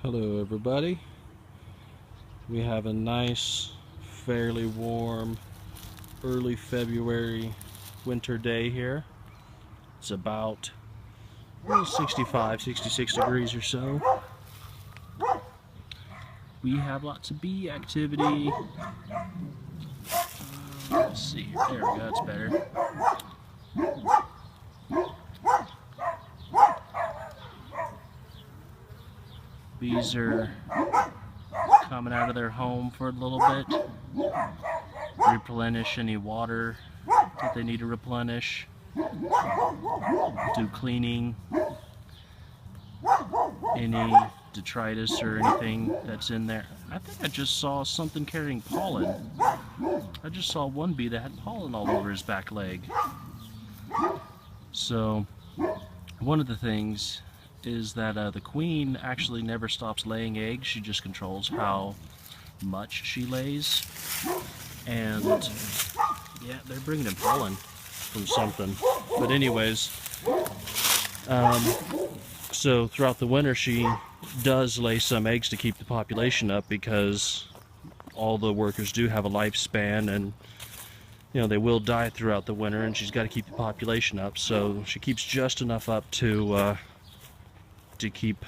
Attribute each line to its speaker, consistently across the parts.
Speaker 1: Hello everybody. We have a nice, fairly warm, early February winter day here. It's about 65, 66 degrees or so. We have lots of bee activity. Let's see here. There we go, it's better. Bees are coming out of their home for a little bit, replenish any water that they need to replenish, do cleaning, any detritus or anything that's in there. I think I just saw something carrying pollen. I just saw one bee that had pollen all over his back leg. So one of the things is that the queen actually never stops laying eggs. She just controls how much she lays. And yeah, they're bringing in pollen from something. But anyways, so throughout the winter she does lay some eggs to keep the population up, because all the workers do have a lifespan, and they will die throughout the winter, and she's got to keep the population up. So she keeps just enough up to keep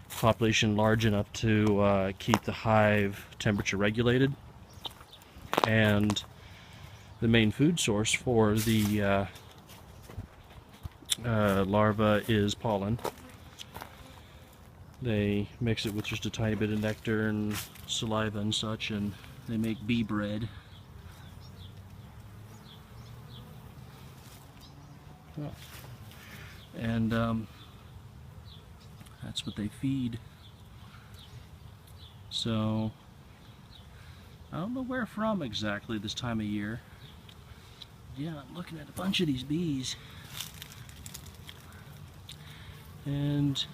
Speaker 1: population large enough to keep the hive temperature regulated. And the main food source for the larva is pollen. They mix it with just a tiny bit of nectar and saliva and such, and they make bee bread. And that's what they feed. So I don't know where from exactly this time of year. Yeah, I'm looking at a bunch of these bees, and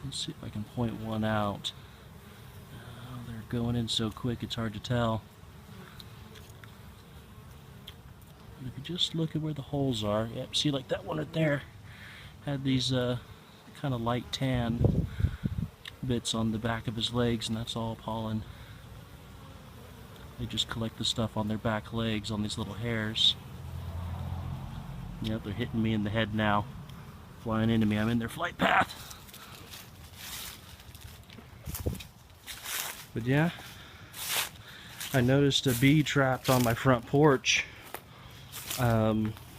Speaker 1: let's see if I can point one out. Oh, they're going in so quick it's hard to tell. But if you just look at where the holes are, yep, see, like that one right there had these kind of light tan bits on the back of his legs, and that's all pollen. They just collect the stuff on their back legs, on these little hairs. Yep, they're hitting me in the head now, flying into me. I'm in their flight path. But yeah, I noticed a bee trapped on my front porch,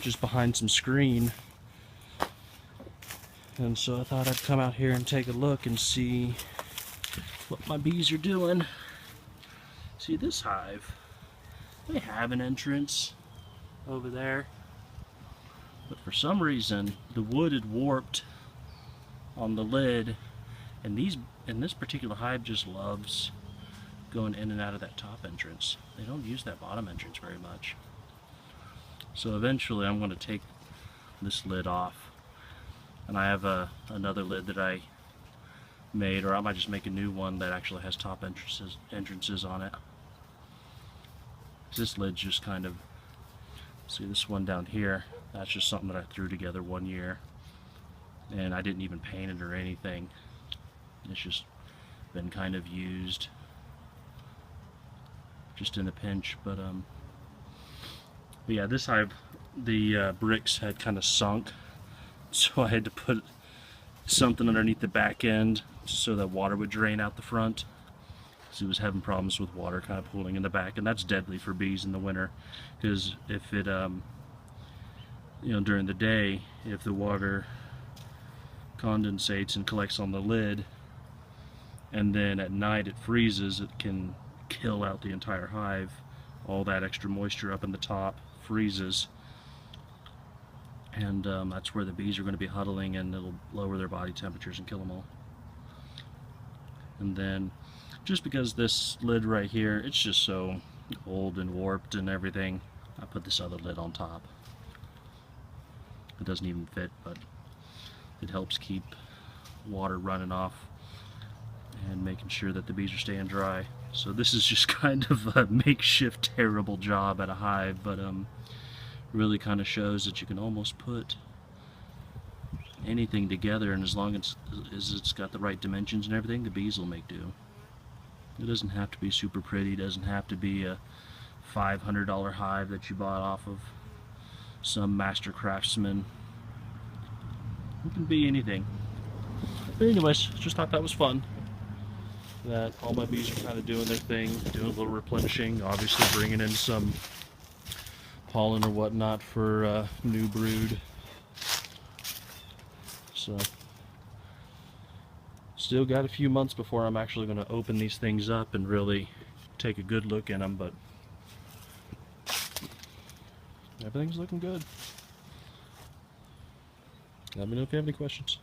Speaker 1: just behind some screen. And so I thought I'd come out here and take a look and see what my bees are doing. See, this hive, they have an entrance over there, but for some reason the wood had warped on the lid, and this particular hive just loves going in and out of that top entrance. They don't use that bottom entrance very much. So eventually I'm going to take this lid off, and I have another lid that I made, or I might just make a new one that actually has top entrances on it. This lid's just kind of, see this one down here, that's just something that I threw together one year, and I didn't even paint it or anything. It's just been kind of used just in a pinch. But yeah, this hive, the bricks had kind of sunk, so I had to put something underneath the back end so that water would drain out the front. So it was having problems with water kind of pooling in the back, and that's deadly for bees in the winter, because if it during the day, if the water condensates and collects on the lid, and then at night it freezes, it can kill out the entire hive. All that extra moisture up in the top freezes, and that's where the bees are going to be huddling, and it'll lower their body temperatures and kill them all. And then, just because this lid right here, it's just so old and warped and everything, I put this other lid on top. It doesn't even fit, but it helps keep water running off and making sure that the bees are staying dry. So this is just kind of a makeshift terrible job at a hive, but really kind of shows that you can almost put anything together, and as long as it's got the right dimensions and everything, the bees will make do. It doesn't have to be super pretty. It doesn't have to be a $500 hive that you bought off of some master craftsman. It can be anything. But anyways, just thought that was fun. That all my bees are kind of doing their thing, doing a little replenishing, obviously bringing in some pollen or whatnot for new brood. So, still got a few months before I'm actually going to open these things up and really take a good look in them, but everything's looking good. Let me know if you have any questions.